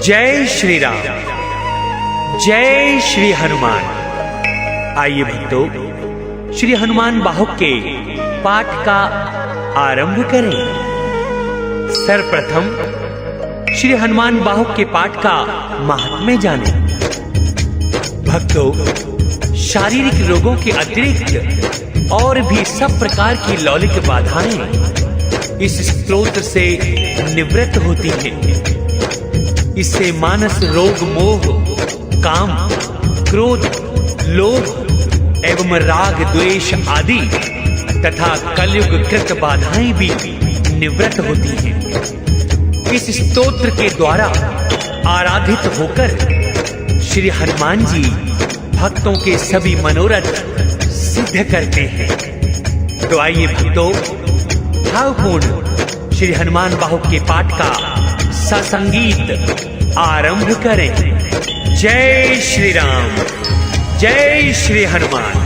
जय श्री राम, जय श्री हनुमान। आइए भक्तों, श्री हनुमान बाहुक के पाठ का आरंभ करें। सर्वप्रथम श्री हनुमान बाहुक के पाठ का महात्म्य जानें। भक्तों, शारीरिक रोगों के अतिरिक्त और भी सब प्रकार की लौकिक बाधाएं इस स्तोत्र से निवृत्त होती हैं। इससे मानस रोग, मोह, काम, क्रोध, लोभ एवं राग, द्वेष आदि तथा कलयुग कृत बाधाएं भी निवृत्त होती हैं। इस स्तोत्र के द्वारा आराधित होकर श्री हनुमान जी भक्तों के सभी मनोरथ सिद्ध करते हैं। तो आइए भक्तों, भावपूर्ण श्री हनुमान बाहुक के पाठ का ससंगीत आरंभ करें। जय श्री राम, जय श्री हनुमान।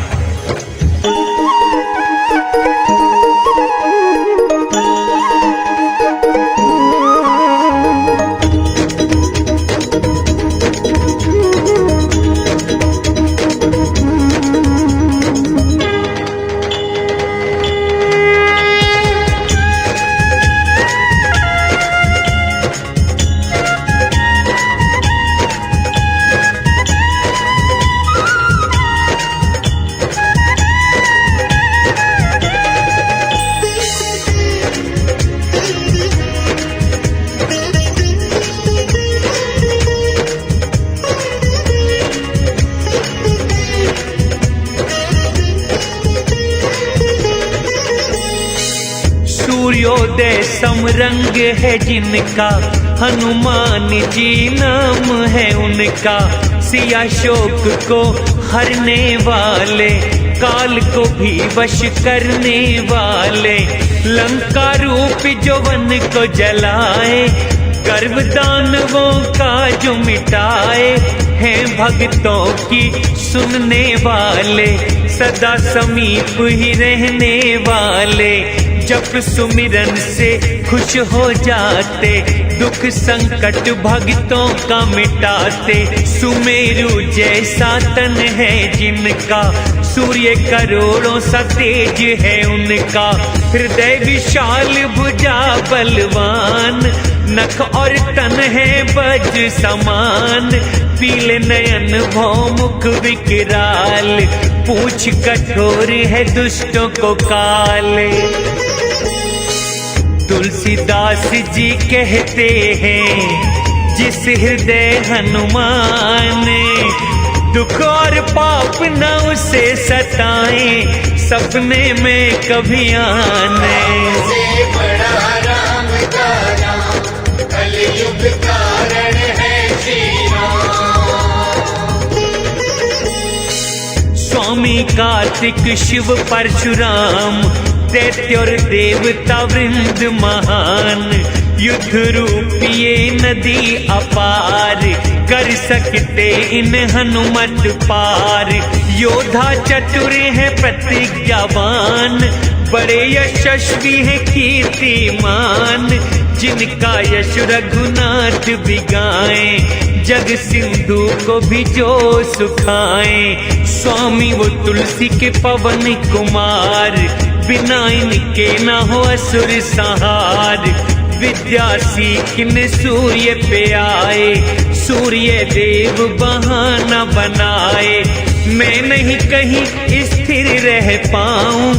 सूर्योदय समरंग है जिनका, हनुमान जी नाम है उनका। सिया शोक को हरने वाले, काल को भी वश करने वाले। लंका रूप जो वन को जलाए, गर्व दानवों का जो मिटाए। हैं भक्तों की सुनने वाले, सदा समीप ही रहने वाले। जप सुमिरन से खुश हो जाते, दुख संकट भक्तों का मिटाते। सुमेरु जैसा तन है जिनका, सूर्य करोड़ों सा तेज है उनका। हृदय विशाल भुजा बलवान, नख और तन है वज समान। पीले नयन भौमुख विकराल, पूछ कठोर है दुष्टों को काले। तुलसीदास जी कहते हैं, जिस हृदय हनुमान, दुख और पाप न उसे सताएं, सपने में कभी आने। से बड़ा राम का नाम, कलयुग कारण है श्री राम। स्वामी कार्तिक शिव परशुराम, दैत्य और देवता वृंद महान। युद्ध रूपी ये नदी अपार, कर सकते इन हनुमत पार। योद्धा चतुर है प्रतिज्ञावान, बड़े यशस्वी है कीर्तिमान। जिनका यश रघुनाथ भी गाएं, जग सिंधु को भी जो सुखाएं। स्वामी वो तुलसी के पवन कुमार, बिना इनके ना हो असुर संहार। विद्या सीखने सूर्य पे आए, सूर्य देव बहाना बनाए। मैं नहीं कहीं स्थिर रह पाऊं,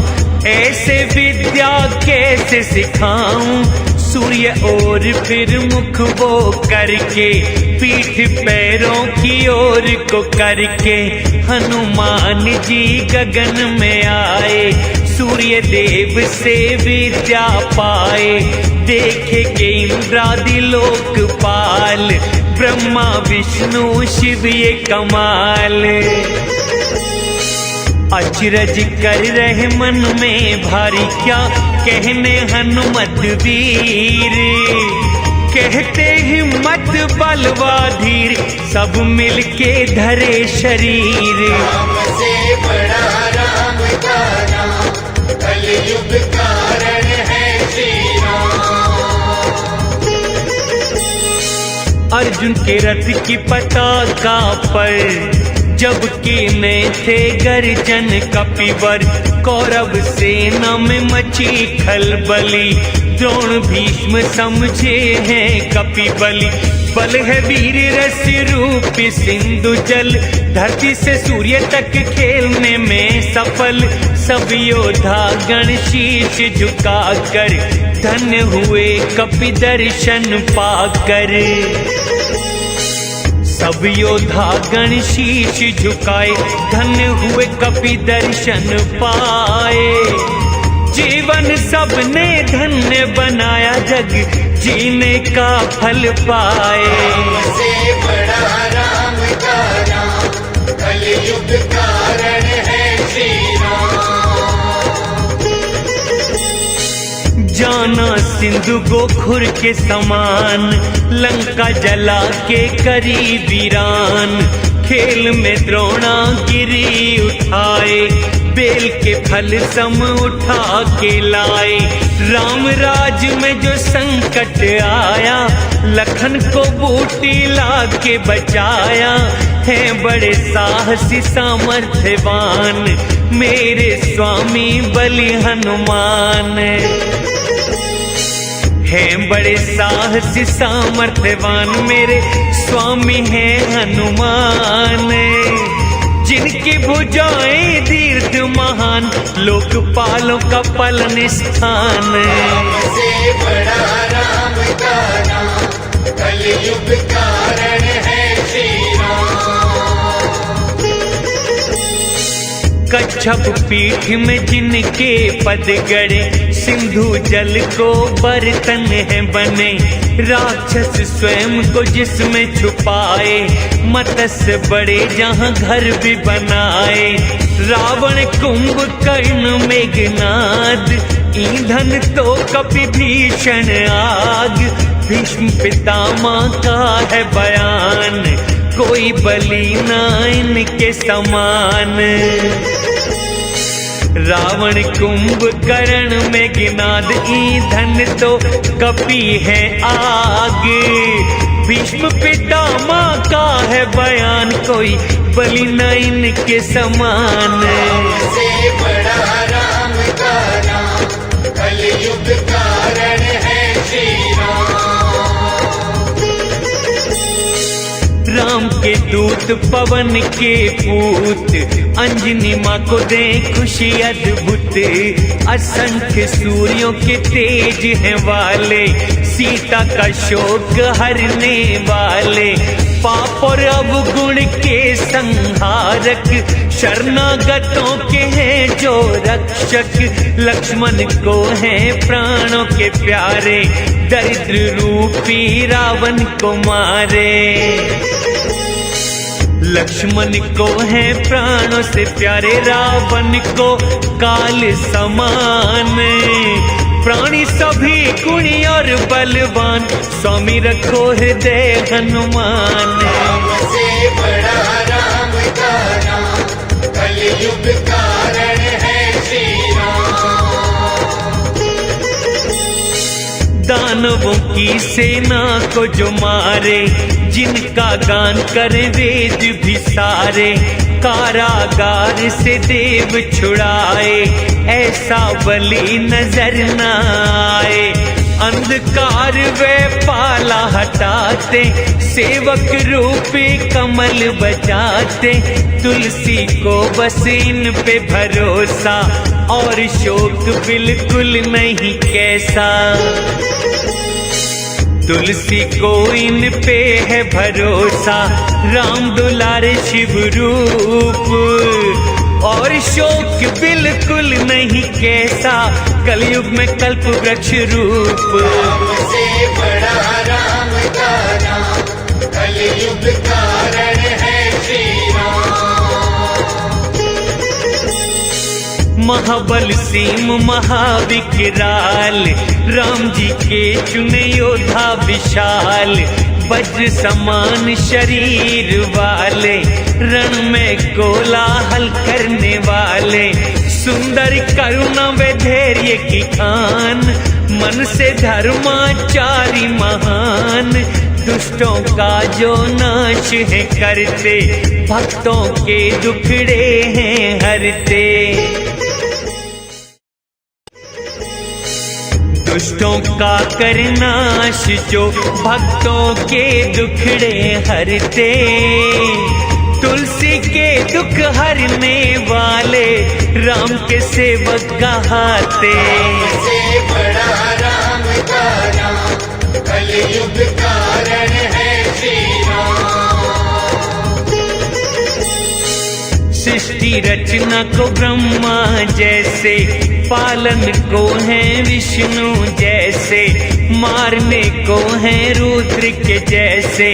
ऐसे विद्या कैसे सिखाऊं। सूर्य और फिर मुख वो करके, पीठ पैरों की ओर को करके। हनुमान जी गगन में आए, सूर्य देव से विद्या पाए। देखे के इंद्रादि लोकपाल, ब्रह्मा विष्णु शिव ये कमाल। अचरज कर रहे मन में भारी, क्या कहने हनुमत वीर। कहते हिम्मत बलवा धीर, सब मिलके धरे शरीर। राम से बड़ा राम का नाम, कलयुग कारण है श्री राम। अर्जुन के रथ की पताका पर जब कीने थे गर्जन कपिवर, कौरव सेना में मची खलबली, द्रोण भीष्म समझे हैं कपिबली। बल है वीर रस रूप सिंधु जल, धरती से सूर्य तक खेलने में सफल। सब योद्धा गण शीश झुकाकर, धन्य हुए कपि दर्शन पाकर। सब योद्धा गण शीश झुकाए, धन्य हुए कपि दर्शन पाए। जीवन सबने धन्य बनाया, जग जीने का फल पाए। से बड़ा राम का नाम, कलयुग कारण है श्री राम। जाना सिंधु गोखुर के समान, लंका जला के करी वीरान। खेल में द्रोणागिरी उठाए, बेल के फल सम उठा के लाए। राम राज में जो संकट आया, लखन को बूटी ला के बचाया। है बड़े साहसी सामर्थ्यवान, मेरे स्वामी बलि हनुमान। हैं बड़े साहसी सामर्थ्यवान, मेरे स्वामी हैं हनुमान। जिनकी भुजाएं दीर्घ महान, लोकपालों का पालन स्थान। से बड़ा राम का नाम, कलयुग कारण है श्री राम। कच्छप पीठ में जिनके पद गड़े, सिंधु जल को बर्तन है बने। राक्षस स्वयं को जिसमें छुपाए, मत्स्य बड़े जहां घर भी बनाए। रावण कुंभकर्ण मेघनाद, ईंधन तो कपि भीषण आग। भीष्म पितामह का है बयान, कोई बलि ना इनके समान। रावण कुंभकर्ण मेघनाद, ईंधन तो कपि है आग। भीष्म पितामह का है बयान, कोई बलि न इनके समान। से बड़ा राम का नाम, कलयुग कारण है श्री राम। राम के दूत पवन के पूत, अंजनी माँ को दे खुशी अद्भुत। असंख्य सूर्यों के तेज हैं वाले, सीता का शोक हरने वाले। पाप और अवगुण के संहारक, शरणागतों के हैं जो रक्षक। लक्ष्मण को हैं प्राणों के प्यारे, दरिद्र रूपी रावण को मारे। लक्ष्मण को हैं प्राणों से प्यारे, रावण को काल समान। प्राणी सभी गुणी और बलवान, स्वामी रखो हृदय हनुमान। से बड़ा राम का नाम, कलयुग कारण है श्री राम। दानवों की सेना को जो मारे, जिनका गान करे वेद भी सारे। कारागार से देव छुड़ाए, ऐसा बलि नजर न आए। अंधकार वे पाला हटाते, सेवक रूपी कमल बचाते। तुलसी को बस इन पे भरोसा, और शोक बिल्कुल नहीं कैसा। तुलसी को इन पे है भरोसा, राम दुलारे शिव रूप। और शोक बिल्कुल नहीं कैसा, कलयुग में कल्प वृक्ष रूप। से बड़ा राम का नाम, कलयुग कारण है श्री राम। महाबल सीम महाविकराल, राम जी के चुने योद्धा विशाल। वज्र समान शरीर वाले, रण में कोलाहल करने वाले। सुंदर करुणा व धैर्य की खान, मन से धर्माचारी महान। दुष्टों का जो नाश है करते, भक्तों के दुखड़े हैं हरते। दुष्टों का करनाश जो भक्तों के दुखड़े हरते, तुलसी के दुख हरने वाले राम के सेवक कहाते। से बड़ा राम का नाम, कलयुग कारण है श्री राम। सृष्टि रचना को ब्रह्मा जैसे, पालन को है विष्णु जैसे, मारने को है रुद्र के जैसे,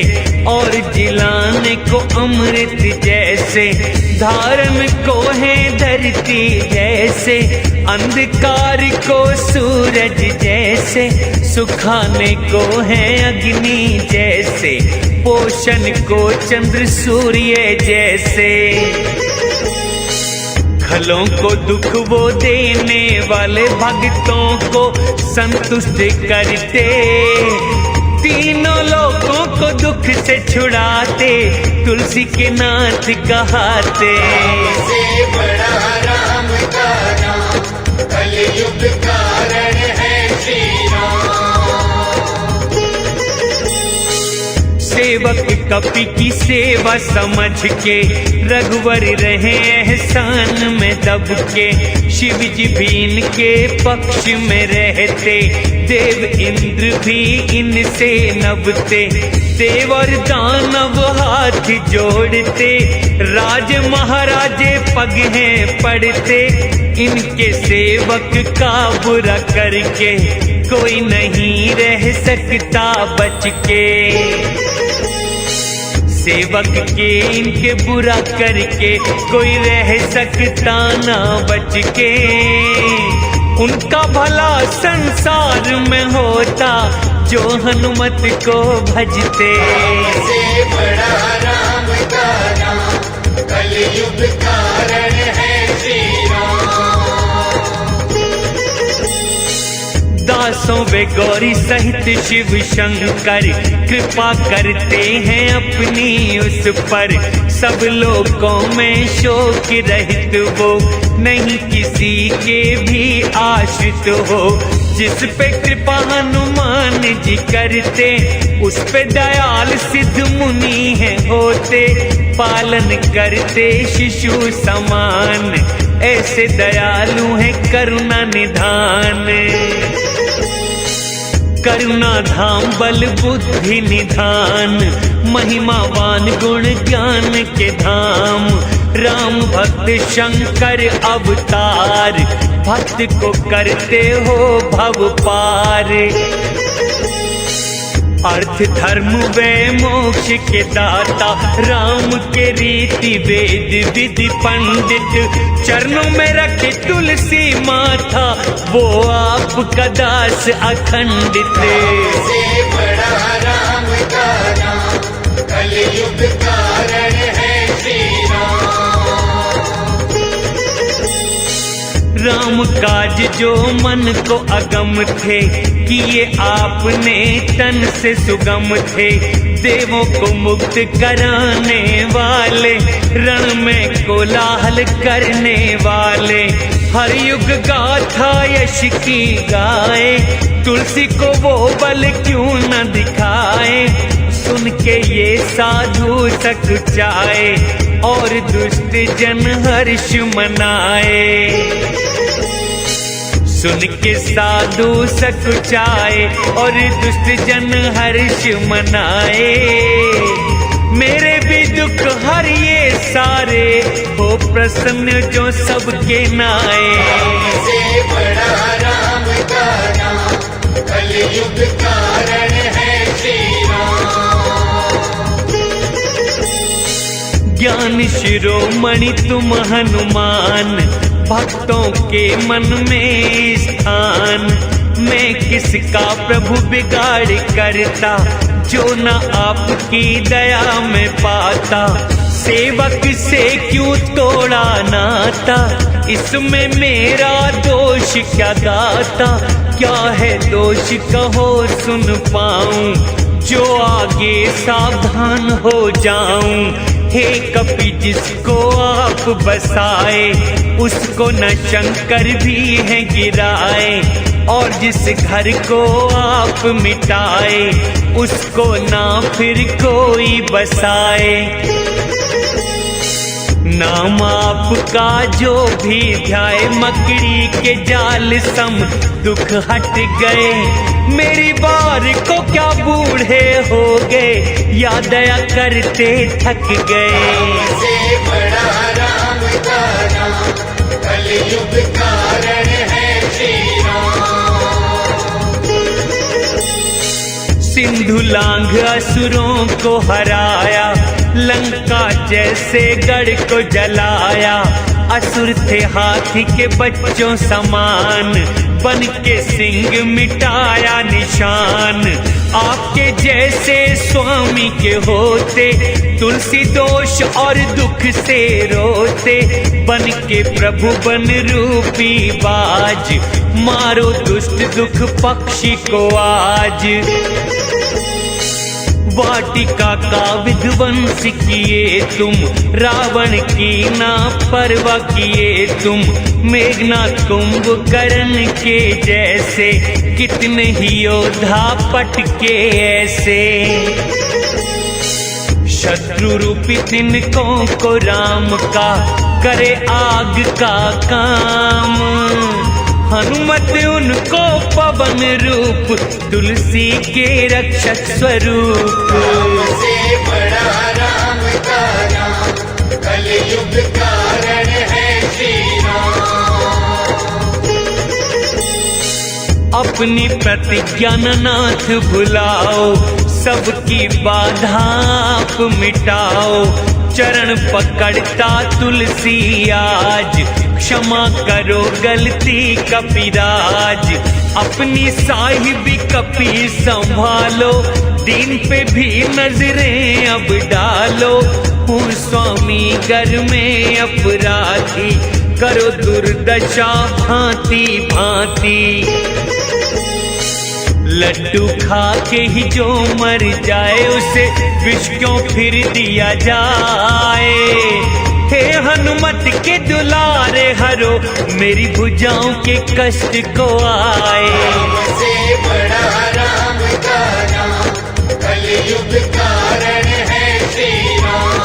और जिलाने को अमृत जैसे, धारण को है धरती जैसे, अंधकार को सूरज जैसे, सुखाने को है अग्नि जैसे, पोषण को चंद्र सूर्य जैसे। खलों को दुख वो देने वाले, भक्तों को संतुष्ट करते, तीनों लोगों को दुख से छुड़ाते, तुलसी के नाथ कहाते। से बड़ा राम का नाम, कलयुग कारण है श्री राम। सेवक कपि की सेवा समझ के, रघुवर रहे एहसान में दब के, शिव जी भी इनके पक्ष में रहते, देव इंद्र भी इनसे नभते, देव और दानव हाथ जोड़ते, राज महाराजे पग हैं पड़ते, इनके सेवक का बुरा करके कोई नहीं रह सकता बच के। सेवक के इनके बुरा करके कोई रह सकता ना बच के, उनका भला संसार में होता जो हनुमत को भजते। से बड़ा राम का नाम, कलयुग कारण है श्री राम। दासों वे गौरी सहित शिव शंकर, कृपा करते हैं अपनी उस पर, सब लोगों में शोक रहित वो, नहीं किसी के भी आश्रित हो, जिस पे कृपा हनुमान जी करते, उस पे दयाल सिद्ध मुनि है होते, पालन करते शिशु समान, ऐसे दयालु है करुणा निधान। करुणा धाम बल बुद्धि निधान, महिमावान गुण ज्ञान के धाम, राम भक्त शंकर अवतार, भक्त को करते हो भव पार। अर्थ धर्म वे मोक्ष के दाता, राम के रीति वेद विधि पंडित, चरणों में रखे तुलसी माथा, वो आपका दास अखंडित। से बड़ा राम का नाम, कलयुग कारण है श्री राम काज जो मन को अगम थे, किए आपने तन से सुगम थे, देवों को मुक्त कराने वाले, रण में कोलाहल करने वाले, हर युग गाथा यश की गाए, तुलसी को वो बल क्यों न दिखाए, सुन के ये साधु सकुचाए, और दुष्ट जन हर्ष मनाए। सुन के साधु सकुचाए और दुष्ट जन हर्ष मनाए, मेरे भी दुख हरिए सारे, हो प्रसन्न जो सबके नाए। से बड़ा राम का नाम, कलयुग कारण है श्री राम। ज्ञान शिरोमणि तुम हनुमान, भक्तों के मन में स्थान, मैं किसका प्रभु बिगाड़ करता, जो न आपकी दया में पाता, सेवक से क्यों तोड़ा नाता, इसमें मेरा दोष क्या दाता, क्या है दोष कहो सुन पाऊं, जो आगे सावधान हो जाऊं, हे कपि जिसको आप बसाए, उसको न शंकर भी है गिराए, और जिस घर को आप मिटाए, उसको ना फिर कोई बसाए। नाम आपका जो भी ध्याए, मकड़ी के जाल सम दुख हट गए। मेरी बार को क्या बूढ़े हो गए, या दया करते थक गए। से बड़ा राम का नाम, कलयुग कारण है श्री राम। सिंधु लांघ असुरों को हराया, लंका जैसे गढ़ को जलाया। असुर थे हाथी के बच्चों समान, बन के सिंह मिटाया निशान। आपके जैसे स्वामी के होते, तुलसी दोष और दुख से रोते। बन के प्रभु बन रूपी बाज, मारो दुष्ट दुख पक्षी को आज। वाटिका का विध्वंस किए तुम, रावण की ना परवाह किए तुम। मेघनाथ कुंभकर्ण के जैसे, कितने ही योद्धा पटके ऐसे। शत्रु रूपी तिनकों को राम का, करे आग का काम। हनुमत उनको पवन रूप, तुलसी के रक्षक स्वरूप। से बड़ा राम का नाम, कलयुग कारण है श्री राम। अपनी प्रतिज्ञा नाथ भुलाओ, सबकी बाधा आप मिटाओ। चरण पकड़ता तुलसी आज, क्षमा करो गलती कपिराज। अपनी साहिबी कपि संभालो, दीन पे भी नजरें अब डालो। हूँ स्वामी घर में अपराधी, करो दुर्दशा भांति भांति। लड्डू खा के ही जो मर जाए, उसे विष क्यों फिर दिया जाए। हे हनुमत के दुलारे हरो, मेरी भुजाओं के कष्ट को आए। से बड़ा राम का नाम, कलयुग कारण है श्री राम।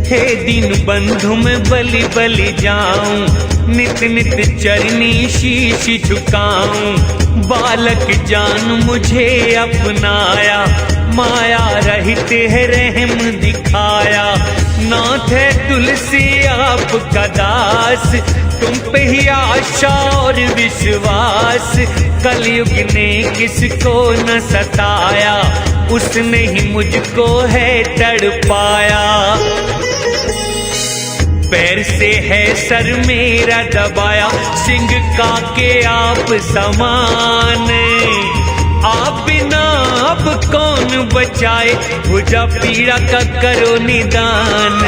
हे दीन बंधु में बलि बलि जाऊं, नित नित चरनी शीश झुकाऊं। बालक जान मुझे अपनाया, माया रहित है रहम दिखाया। नाथ है तुलसी आपका दास, तुम पे ही आशा और विश्वास। कलयुग ने किसको न सताया, उसने ही मुझको है तड़पाया। पैर से है सर मेरा दबाया, सिंह का के आप समान। आप बिना अब कौन बचाए, भुजा पीड़ा का करो निदान।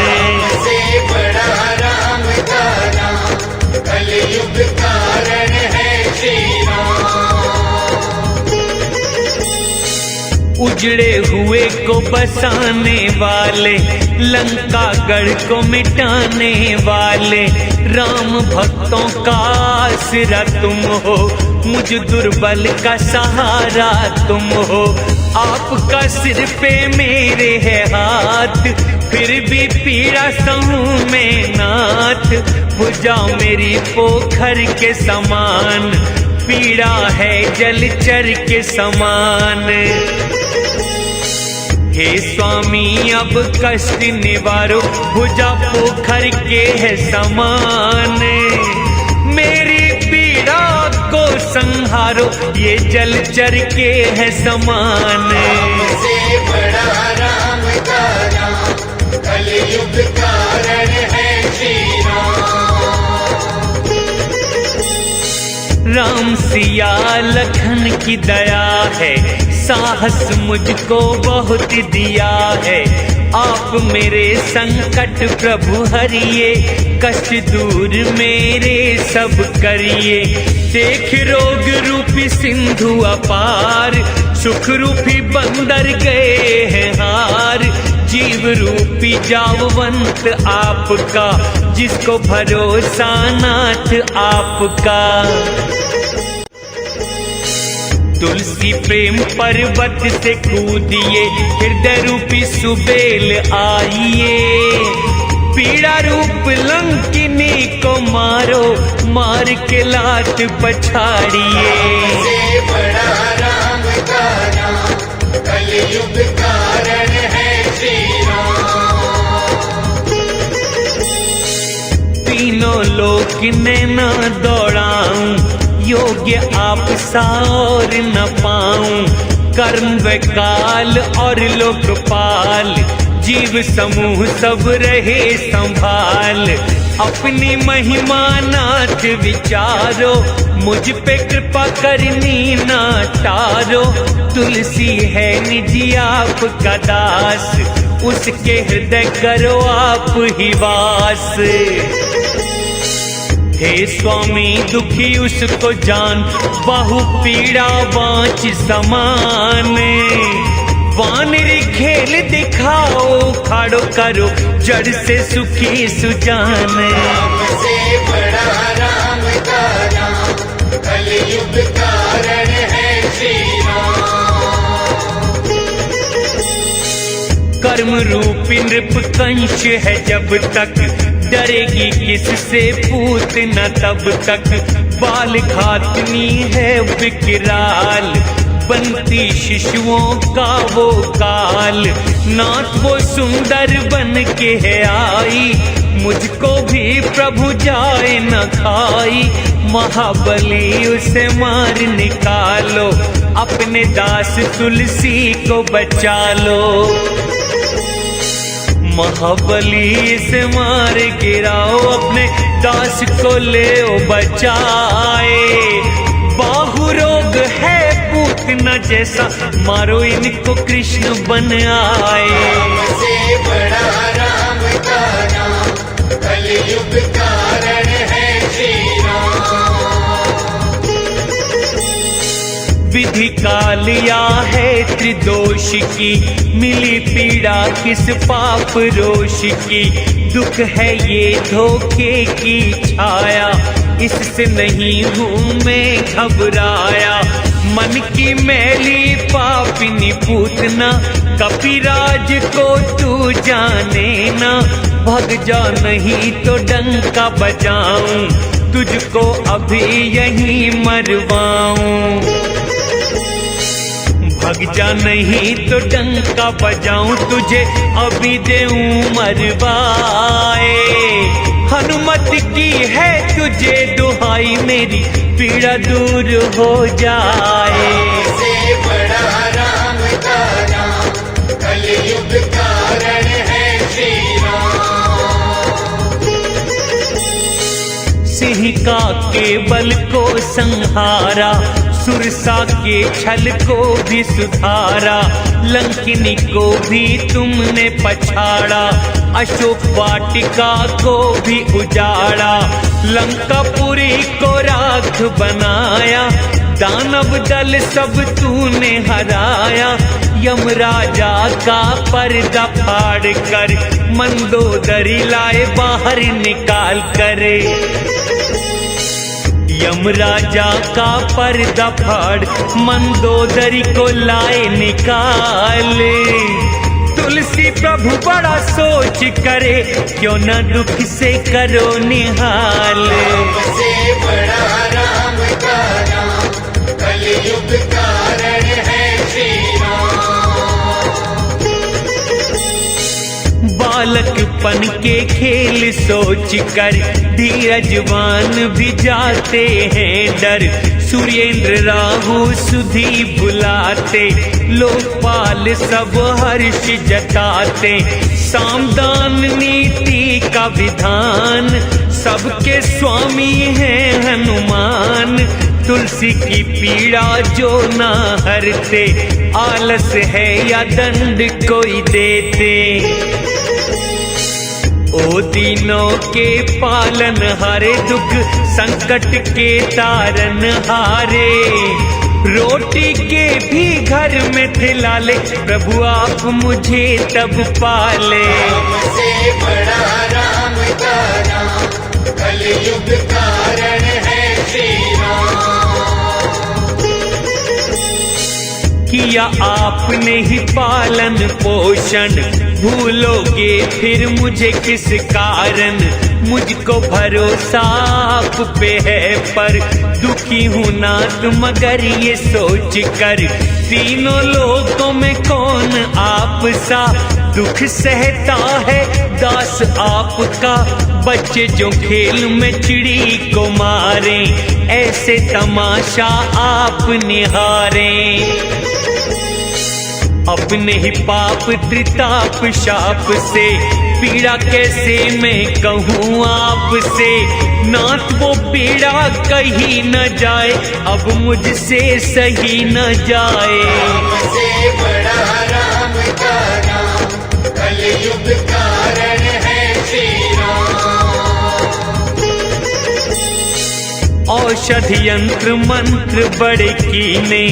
से बड़ा राम का नाम, कलयुग कारण है श्री राम। उजड़े हुए को बसाने वाले, लंका गढ़ को मिटाने वाले। राम भक्तों का आसरा तुम हो, मुझ दुर्बल का सहारा तुम हो। आपका सिर पे मेरे है हाथ, फिर भी पीड़ा सहूं मैं नाथ। भुजा मेरी पोखर के समान, पीड़ा है जलचर के समान। हे स्वामी अब कष्ट निवारो, भुजा पोखर के है समान। मेरी पीड़ा को संहारो, ये जलचर के है समान। से बड़ा राम का नाम, कलयुग कारण है श्री राम। राम सिया लखन की दया है, साहस मुझको बहुत दिया है। आप मेरे संकट प्रभु हरिए, कष्ट दूर मेरे सब करिए। देख रोग रूपी सिंधु अपार, सुख रूपी बंदर गए हैं हार। जीव रूपी जाववंत आपका, जिसको भरोसा नाथ आपका। तुलसी प्रेम पर्वत से कूदिए, हृदय रूपी सुबेल आइए। पीड़ा रूप लंकिनी को मारो, मार के लात पछाड़िए। से बड़ा राम का नाम, कलयुग कारण है श्री राम। तीनों लोक नैना दौड़ाऊं, योग्य आप सा और न पाऊं। कर्म व काल और लोकपाल, जीव समूह सब रहे संभाल। अपनी महिमा नाथ विचारो, मुझ पे कृपा करनी ना टारो। तुलसी है निजी आपका दास, उसके हृदय करो आप ही वास। हे स्वामी दुखी उसको जान, बहु पीड़ा बाँच समान। वानरी खेल दिखाओ, खाड़ो करो जड़ से सुखी सुजान। राम से बड़ा राम का नाम, कलयुग कारण है श्री राम। कर्म रूपी नृप कंश है जब तक, डरेगी किससे पूत न तब तक। बाल खातनी है विकराल, बनती शिशुओं का वो काल। नाथ वो सुंदर बन के है आई, मुझको भी प्रभु जाए न खाई। महाबली उसे मार निकालो, अपने दास तुलसी को बचा लो। महाबली से मार गिराओ, अपने दास को ले बचाए। बाहु रोग है पूतना जैसा, मारो इनको कृष्ण बन आए। राम से बड़ा राम का नाम, कलयुग कारण है श्री राम। विधि कालिया है त्रिदोष की, मिली पीड़ा किस पाप रोष की। दुख है ये धोखे की छाया, इससे नहीं हूँ मैं घबराया। मन की मैली पापिनी पूतना, कपिराज को तू जाने ना। भग जा नहीं तो डंका बजाऊं, तुझको अभी यहीं मरवाऊं। भग जा नहीं तो डंका बजाऊं, तुझे अभी देऊं मरवाए। हनुमत की है तुझे दुहाई, मेरी पीड़ा दूर हो जाए। से बड़ा राम का नाम, कलयुग कारण है श्री राम। सिंहिका के बल को संहारा, सुरसा के छल को भी सुधारा। लंकिनी को भी तुमने पछाड़ा, अशोक वाटिका को भी उजाड़ा। लंकापुरी को राख बनाया, दानव दल सब तूने हराया। यमराजा का पर्दा फाड़ कर, मंदोदरी लाए बाहर निकाल कर। यमराजा का पर्दा फाड़, मंदोदरी को लाए निकाले। तुलसी प्रभु बड़ा सोच करे, क्यों न दुख से करो निहाल। राम से बड़ा राम का नाम, कलयुग कारण है श्री राम। बालकपन के खेल सोच कर, धीरजवान भी जाते हैं डर। सूर्येंद्र राहु सुधी बुलाते, लोकपाल सब हर्ष जताते। सामदान नीति का विधान, सबके स्वामी हैं हनुमान। तुलसी की पीड़ा जो ना हरते, आलस है या दंड कोई देते। ओ दीनों के पालन हारे, दुख संकट के तारन हारे, रोटी के भी घर में थे लाले, प्रभु आप मुझे तब पाले। से बड़ा राम का नाम, कलयुग कारण है श्री राम। किया आपने ही पालन पोषण, भूलोगे फिर मुझे किस कारण। मुझको भरोसा आप पे है पर दुखी हूँ नाथ मगर ये सोच कर, तीनों लोगों में कौन आप सा दुख सहता है दास आपका। बच्चे जो खेल में चिड़ी को मारे, ऐसे तमाशा आप निहारे। अपने ही पाप त्रिताप शाप से पीड़ा कैसे मैं कहूँ आपसे। नाथ वो पीड़ा कहीं न जाए, अब मुझसे सही न जाए। से बड़ा राम का नाम, कलयुग कारण है श्री राम। औषध यंत्र मंत्र बड़े कीने,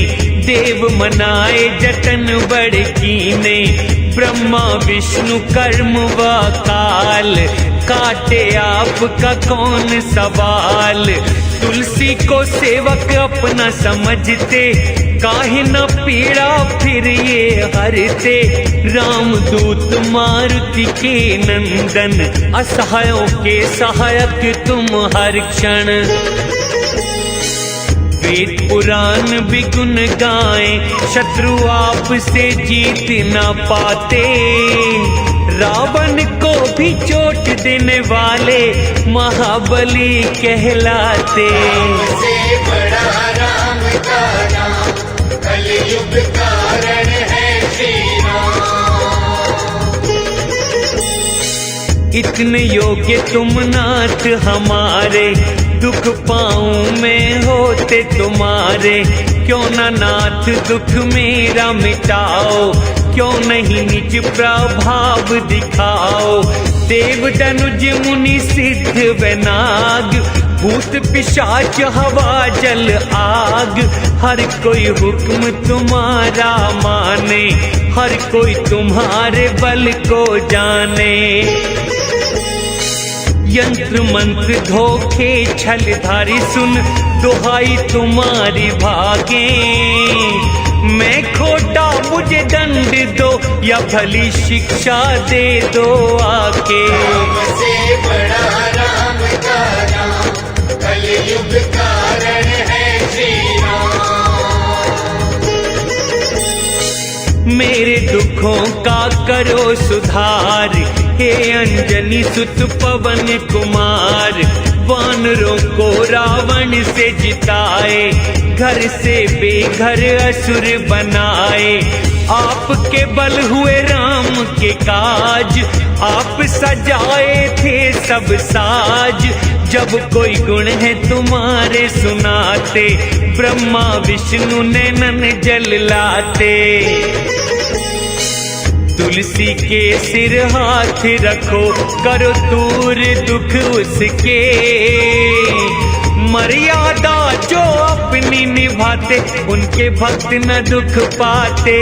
देव मनाए जतन बड़े कीने। ब्रह्मा विष्णु कर्म व काल, काटे आपका कौन सवाल। तुलसी को सेवक अपना समझते, काहे न पीड़ा फिर ये हरते। रामदूत मारुति के नंदन, असहायों के सहायक तुम हर क्षण। वेद पुराण भी गुण गाएं, शत्रु आपसे जीत न पाते। रावण को भी चोट देने वाले महाबली कहलाते। से बड़ा राम का नाम, कलयुग कारण है श्री राम। इतने योग्य तुम नाथ हमारे, दुख पाऊं मैं होते तुम्हारे। क्यों ना नाथ दुख मेरा मिटाओ, क्यों नहीं निज प्रभाव दिखाओ। देव तनुज मुनि सिद्ध व नाग, भूत पिशाच हवा जल आग। हर कोई हुक्म तुम्हारा माने, हर कोई तुम्हारे बल को जाने। यंत्र मंत्र धोखे छलधारी सुन, दुहाई तुम्हारी भागे। मैं खोटा मुझे दंड दो, या भली शिक्षा दे दो आके। से बड़ा राम का नाम, कलयुग कारण है श्री राम। मेरे दुखों का करो सुधार, हे अंजनी सुत पवन कुमार। वानरों को रावण से जिताए, घर से बेघर असुर बनाए। आपके बल हुए राम के काज, आप सजाए थे सब साज। जब कोई गुण है तुम्हारे सुनाते, ब्रह्मा विष्णु नैनन जल लाते। तुलसी के सिर हाथ रखो, करो दूर दुख उसके। मर्यादा जो अपनी निभाते, उनके भक्त न दुख पाते।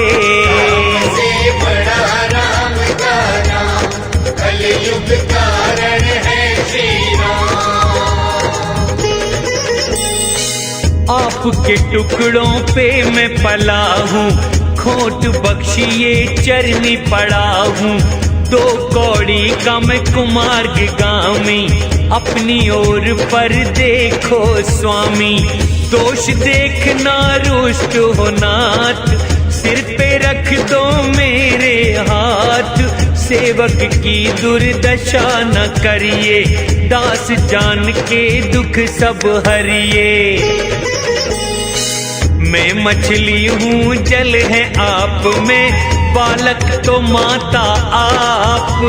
से बड़ा राम का नाम, कलयुग कारण है श्री राम। आपके टुकड़ों पे मैं पला हूँ, खोट बख्शिए चरनी पड़ा हूँ। दो कौड़ी का मैं कुमार्ग गामी, अपनी ओर पर देखो स्वामी। दोष देखना रुष्ट हो नाथ, सिर पे रख दो मेरे हाथ। सेवक की दुर्दशा न करिए, दास जान के दुख सब हरिए। मैं मछली हूँ जल है आप में, बालक तो माता आप।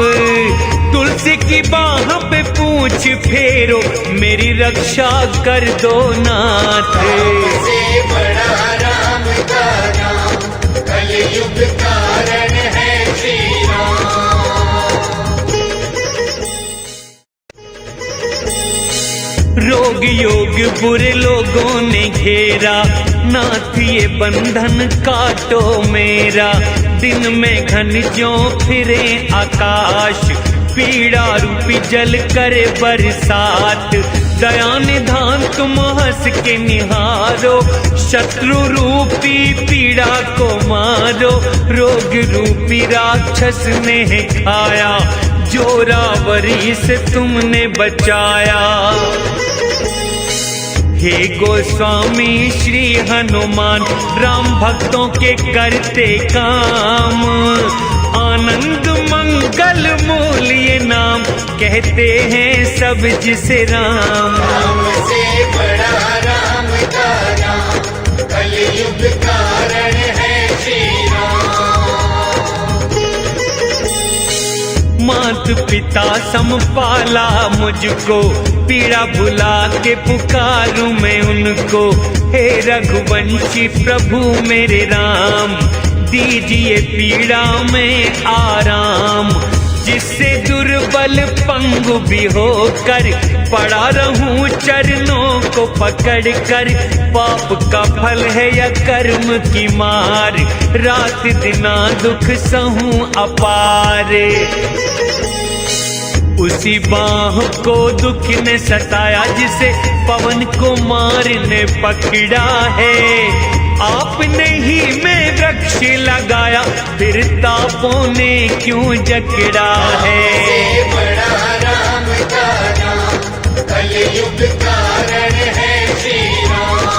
तुलसी की बाह पे पूछ फेरो, मेरी रक्षा कर दो नाथ। से बड़ा राम का नाम, कलयुग कारण है श्री राम। रोग योग बुरे लोगों ने घेरा, नाथ ये बंधन काटो मेरा। दिन में घन ज्यों फिरे आकाश, पीड़ा रूपी जल करे बरसात। दया निधान तुम हंस के निहारो, शत्रु रूपी पीड़ा को मारो। रोग रूपी राक्षस ने खाया, जोरावरी से तुमने बचाया। हे गोस्वामी श्री हनुमान, राम भक्तों के करते काम। आनंद मंगल मूल ये नाम, कहते हैं सब जिसे राम। राम से बड़ा राम का नाम, कलयुग कारण है श्री राम। मात पिता समपाला मुझको, पीड़ा भुला के पुकारूं मैं उनको। हे रघुवंशी प्रभु मेरे राम, दीजिए पीड़ा में आराम। जिससे दुर्बल पंगु भी होकर, पड़ा रहूं चरणों को पकड़ कर। पाप का फल है या कर्म की मार, रात दिना दुख सहूं अपार। उसी बाह को दुख ने सताया, जिसे पवन कुमार ने पकड़ा है। आपने ही में वृक्ष लगाया, फिर तापों ने क्यों जकड़ा है। से बड़ा राम का नाम, कलयुग कारण है श्री राम।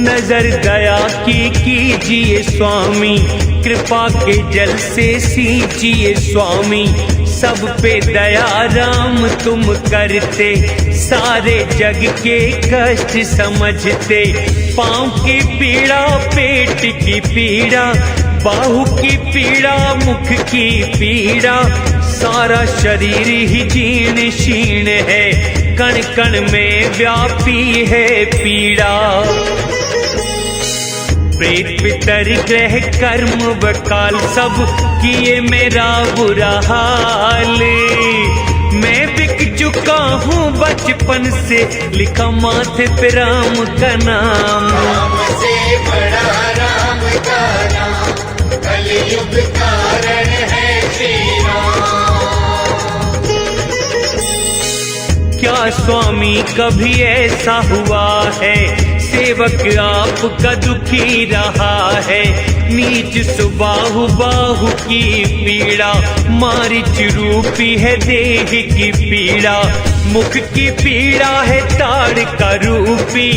नजर दया की कीजिए स्वामी, कृपा के जल से सींचिए स्वामी। सब पे दया राम तुम करते, सारे जग के कष्ट समझते। पाँव की पीड़ा, पेट की पीड़ा, बाहु की पीड़ा, मुख की पीड़ा। सारा शरीर ही जीर्ण शीर्ण है, कण कण में व्यापी है पीड़ा। प्रेत पितर ग्रह कर्म बकाल, सब किए मेरा बुरा हाल। मैं बिक चुका हूँ बचपन से, लिखा माथे पे राम का नाम। राम से बड़ा राम का नाम, कलयुग कारण है श्री राम। क्या स्वामी कभी ऐसा हुआ है, सेवक आपका दुखी रहा है। नीच सुबाहु बाहु की पीड़ा, मारिच रूपी है देह की पीड़ा। मुख की पीड़ा है ताड़ का रूपी,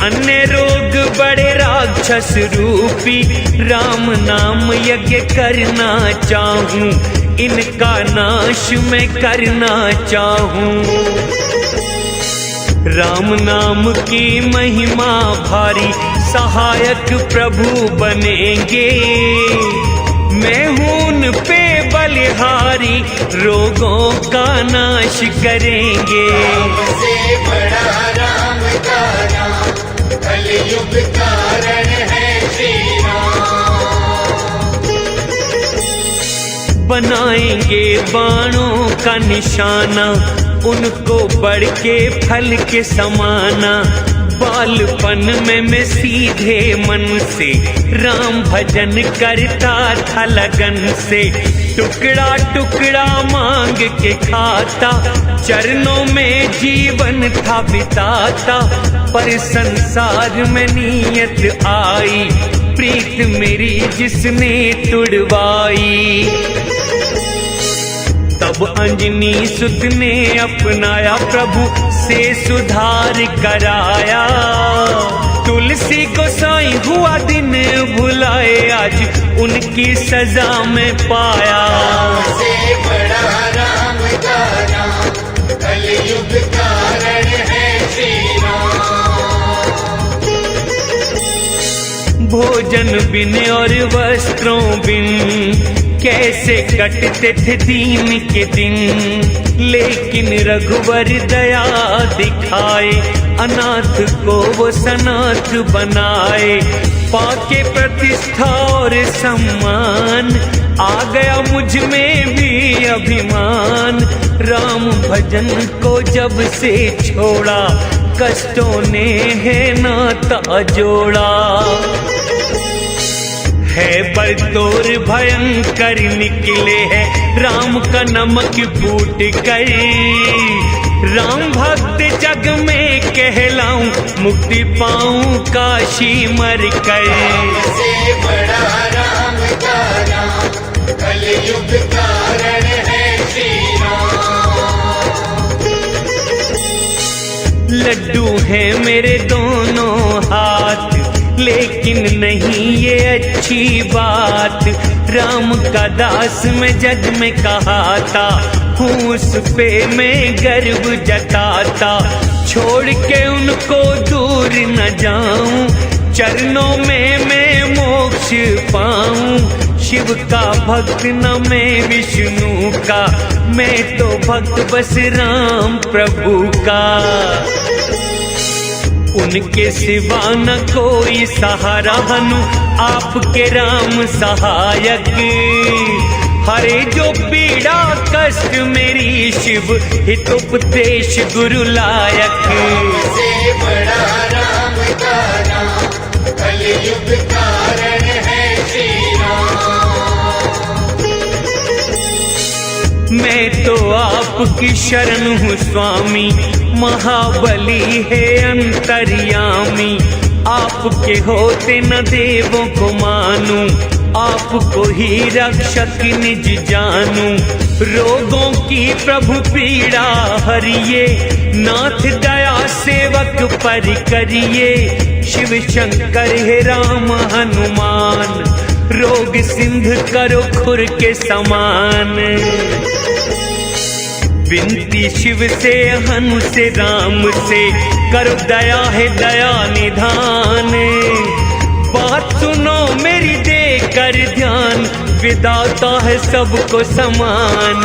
अन्य रोग बड़े राक्षस रूपी। राम नाम यज्ञ करना चाहूं, इनका नाश मैं करना चाहूं। राम नाम की महिमा भारी, सहायक प्रभु बनेंगे। मैं हूं उन पे बलिहारी, रोगों का नाश करेंगे। राम से बड़ा राम का नाम, कलयुग कारण है श्री राम। बनाएंगे बाणों का निशाना, उनको बढ़ के फल के समाना। बालपन में मैं सीधे मन से, राम भजन करता था लगन से। टुकड़ा टुकड़ा मांग के खाता, चरणों में जीवन था बिताता। पर संसार में नियत आई, प्रीत मेरी जिसने तुड़वाई। तब अंजनी सुत ने अपनाया, प्रभु से सुधार कराया। तुलसी गोसाई हुआ दिन भुलाए, आज उनकी सजा में पाया। राम से बड़ा राम का नाम, कलयुग कारण है श्री राम। भोजन बिन और वस्त्रों बिन, कैसे कटते थे दीन के दिन, लेकिन रघुवर दया दिखाए, अनाथ को वो सनाथ बनाए। पाके प्रतिष्ठा और सम्मान, आ गया मुझ में भी अभिमान। राम भजन को जब से छोड़ा, कष्टों ने है नाता जोड़ा। है बरतोर भयंकर निकले है राम का नमक फूट कर। राम भक्त जग में कहलाऊं, मुक्ति पाऊं काशी मर कर। से बड़ा राम का नाम, कलयुग कारण है श्री राम। लड्डू है मेरे दोनों हाथ, लेकिन नहीं ये अच्छी बात। राम का दास मैं जग में कहा था, हूँ उस पे मैं गर्व जताता। छोड़ के उनको दूर न जाऊं, चरणों में मैं मोक्ष पाऊं। शिव का भक्त न मैं विष्णु का, मैं तो भक्त बस राम प्रभु का। उनके सिवा न कोई सहारा, हनु आपके राम सहायक। हरे जो पीड़ा कष्ट मेरी, शिव हितोपदेश गुरु लायक। से बड़ा राम का नाम, कलयुग कारण है श्री राम। मैं तो आपकी शरण हूँ स्वामी, महाबली है अंतर्यामी। आपके होते न देवों को मानूं, आपको ही रक्षक निज जानूं। रोगों की प्रभु पीड़ा हरिये, नाथ दया सेवक पर करिए। शिव शंकर है राम हनुमान, रोग सिंध करो खुर के समान। विनती शिव से हनु से राम से, करो दया है दया निधान। बात सुनो मेरी देकर ध्यान, विदाता है सबको समान।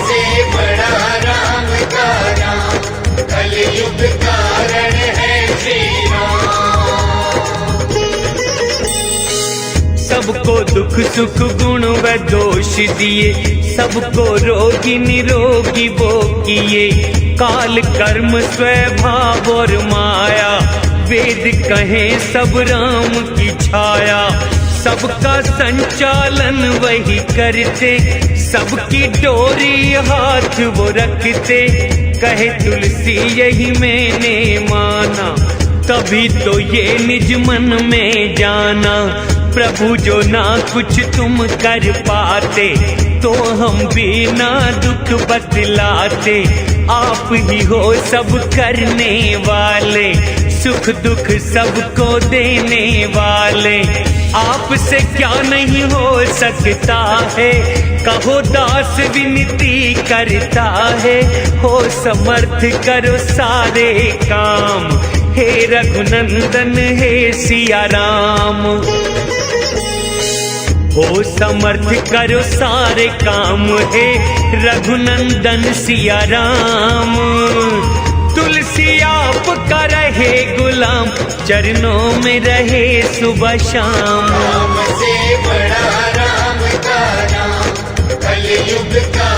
से बड़ा राम का नाम, कलयुग कारण है श्री राम। सबको दुख सुख गुण व दोष दिए, सबको रोगी निरोगी वो किए। काल कर्म स्वभाव और माया, वेद कहें सब राम की छाया। सबका संचालन वही करते, सबकी डोरी हाथ वो रखते। कहे तुलसी यही मैंने माना, तभी तो ये निज मन में जाना। प्रभु जो ना कुछ तुम कर पाते, तो हम भी ना दुख बतलाते। आप ही हो सब करने वाले, सुख दुख सबको देने वाले। आपसे क्या नहीं हो सकता है, कहो दास विनती करता है। हो समर्थ करो सारे काम, हे रघुनंदन हे सिया राम। हो समर्थ करो सारे काम, हे रघुनंदन सिया राम। तुलसी आपका रहे गुलाम, चरणों में रहे सुबह शाम। राम से बड़ा राम का नाम, कलयुग का